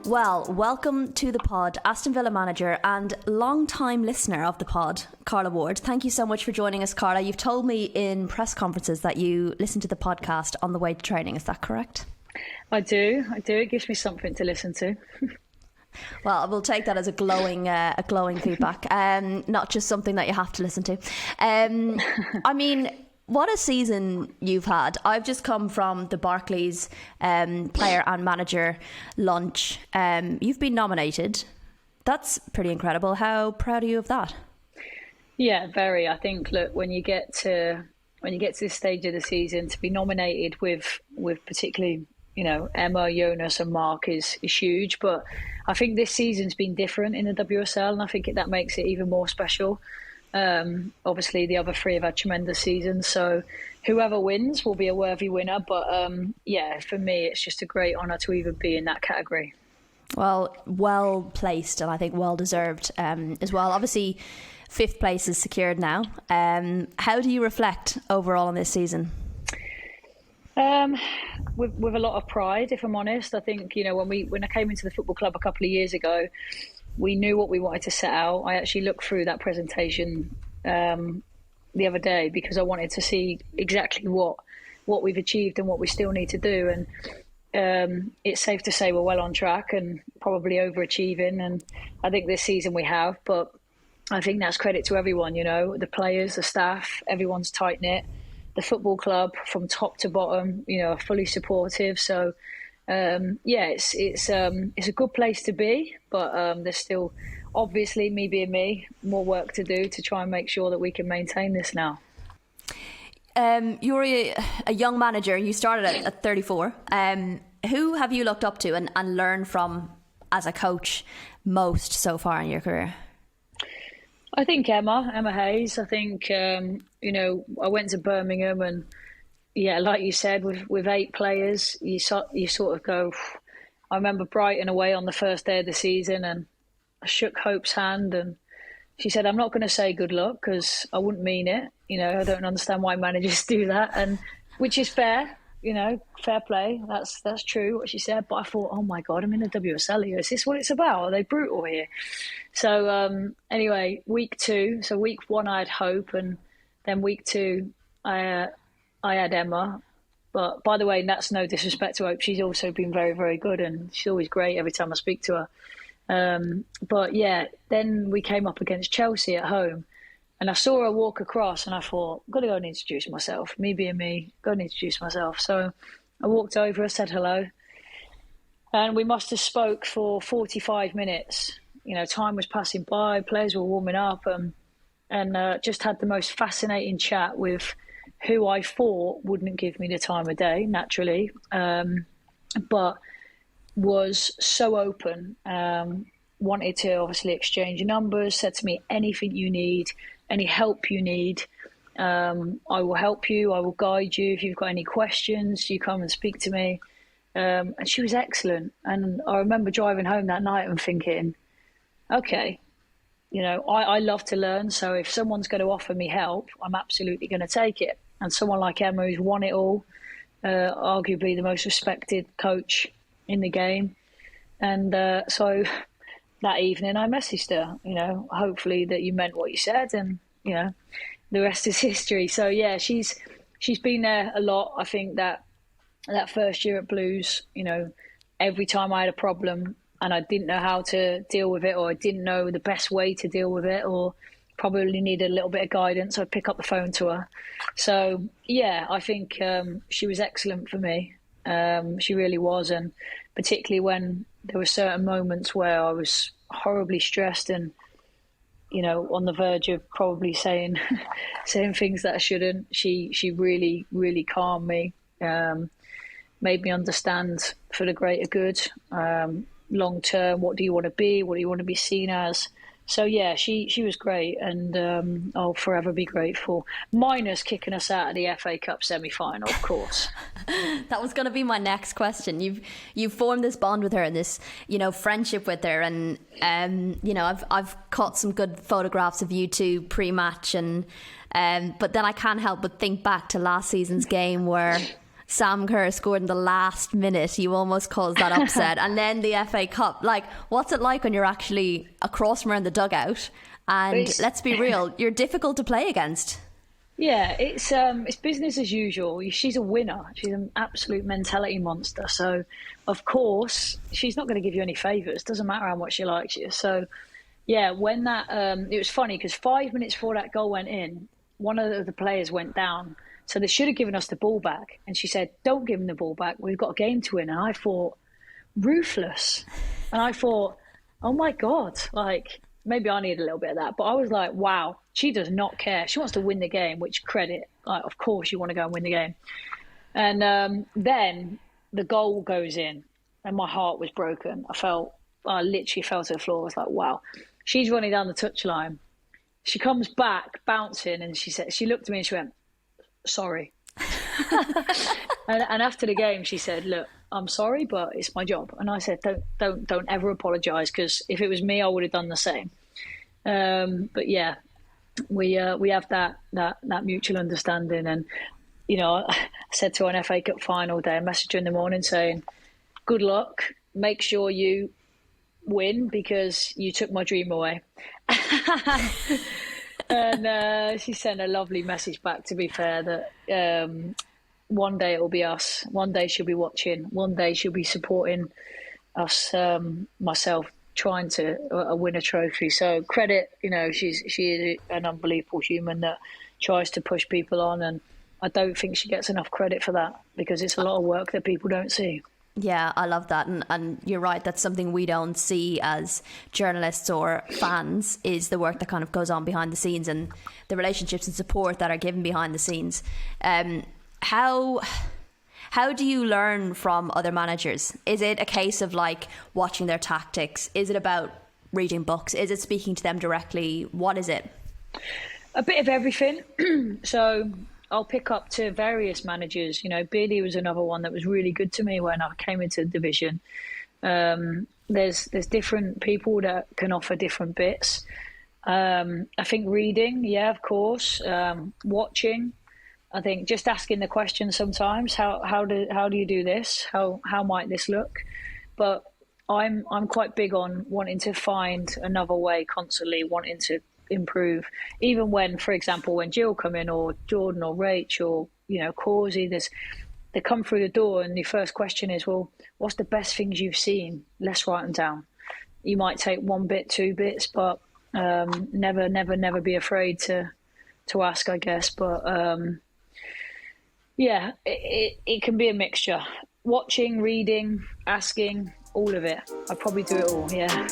Well, welcome to the pod, Aston Villa manager and long-time listener of the pod, Carla Ward. Thank you so much for joining us, Carla. You've told me in press conferences that you listen to the podcast on the way to training. Is that correct? I do. It gives me something to listen to. Well, we'll take that as a glowing feedback, not just something that you have to listen to. I mean, what a season you've had. I've just come from the Barclays player and manager lunch. You've been nominated. That's pretty incredible. How proud are you of that? Yeah, very. I think, look, when you get to this stage of the season, to be nominated with particularly, Emma, Jonas and Mark is huge. But I think this season's been different in the WSL, and I think that makes it even more special. Obviously, the other three have had tremendous seasons, so whoever wins will be a worthy winner. But for me, it's just a great honour to even be in that category. Well placed, and I think well deserved as well. Obviously, 5th place is secured now. How do you reflect overall on this season? With a lot of pride, if I'm honest. I think when I came into the football club a couple of years ago, we knew what we wanted to set out. I actually looked through that presentation the other day because I wanted to see exactly what we've achieved and what we still need to do. And it's safe to say we're well on track and probably overachieving. And I think this season we have. But I think that's credit to everyone, the players, the staff, everyone's tight-knit. The football club from top to bottom, are fully supportive. So it's a good place to be, but there's still, obviously, me being me, more work to do to try and make sure that we can maintain this now. You're a young manager. You started at 34. Who have you looked up to and learned from as a coach most so far in your career? I think Emma Hayes. I think, I went to Birmingham and, like you said, with 8 players, you sort of go. I remember Brighton away on the first day of the season, and I shook Hope's hand, and she said, "I'm not going to say good luck because I wouldn't mean it. I don't understand why managers do that," and which is fair. Fair play. That's true what she said. But I thought, oh my God, I'm in the WSL here. Is this what it's about? Are they brutal here? So anyway, week 2. So week 1 I had Hope, and then week 2 I had Emma. But by the way, that's no disrespect to Hope. She's also been very, very good, and she's always great every time I speak to her. But yeah, then we came up against Chelsea at home, and I saw her walk across, and I thought, I've got to go and introduce myself. Me being me, go and introduce myself. So I walked over, said hello, and we must have spoke for 45 minutes. Time was passing by, players were warming up, and just had the most fascinating chat with who I thought wouldn't give me the time of day, naturally, but was so open, wanted to obviously exchange numbers, said to me, anything you need, any help you need, I will help you, I will guide you. If you've got any questions, you come and speak to me. And she was excellent. And I remember driving home that night and thinking, okay, I love to learn. So if someone's going to offer me help, I'm absolutely going to take it. And someone like Emma, who's won it all, arguably the most respected coach in the game. And so that evening I messaged her, hopefully that you meant what you said, and, the rest is history. So yeah, she's been there a lot. I think that first year at Blues, every time I had a problem and I didn't know how to deal with it, or I didn't know the best way to deal with it, or probably needed a little bit of guidance, I'd pick up the phone to her. So yeah, I think she was excellent for me. She really was. And particularly when there were certain moments where I was horribly stressed and, on the verge of probably saying things that I shouldn't, she really, really calmed me, made me understand for the greater good, long term, what do you want to be? What do you want to be seen as? So yeah, she was great, and I'll forever be grateful. Minus kicking us out of the FA Cup semi-final, of course. That was going to be my next question. You've formed this bond with her and this, friendship with her, and I've caught some good photographs of you two pre-match, and but then I can't help but think back to last season's game where Sam Kerr scored in the last minute. You almost caused that upset. And then the FA Cup. Like, what's it like when you're actually across from her in the dugout? And let's be real, you're difficult to play against. Yeah, it's business as usual. She's a winner. She's an absolute mentality monster. So, of course, she's not going to give you any favours. Doesn't matter how much she likes you. So, yeah, when that it was funny because 5 minutes before that goal went in, one of the players went down. So they should have given us the ball back. And she said, "Don't give them the ball back. We've got a game to win." And I thought, ruthless. And I thought, oh my God, like maybe I need a little bit of that. But I was like, wow, she does not care. She wants to win the game, which credit. Like, of course you want to go and win the game. And then the goal goes in and my heart was broken. I literally fell to the floor. I was like, wow. She's running down the touchline. She comes back bouncing and she looked at me and she went, "Sorry." and after the game she said, "Look, I'm sorry, but it's my job." And I said, don't ever apologize, because if it was me I would have done the same. But yeah, we have that mutual understanding. And you know, I said to her on FA Cup final day, I messaged her in the morning saying, "Good luck, make sure you win because you took my dream away." And she sent a lovely message back, to be fair, that one day it will be us. One day she'll be watching. One day she'll be supporting us, myself, trying to win a trophy. So credit, you know, she is an unbelievable human that tries to push people on. And I don't think she gets enough credit for that because it's a lot of work that people don't see. Yeah, I love that. And you're right, that's something we don't see as journalists or fans, is the work that kind of goes on behind the scenes and the relationships and support that are given behind the scenes. How do you learn from other managers? Is it a case of like watching their tactics? Is it about reading books? Is it speaking to them directly? What is it? A bit of everything. So I'll pick up to various managers. You know, Billy was another one that was really good to me when I came into the division. There's different people that can offer different bits. I think reading, yeah, of course. Watching, I think just asking the question sometimes. How do you do this? How might this look? But I'm quite big on wanting to find another way constantly, wanting to improve. Even when, for example, when Jill come in, or Jordan or Rach, or you know, Causey, they come through the door and the first question is, well, what's the best things you've seen? Let's write them down. You might take 1 bit, 2 bits, but never be afraid to ask, I guess. But yeah, it can be a mixture. Watching, reading, asking, all of it. I probably do it all, yeah.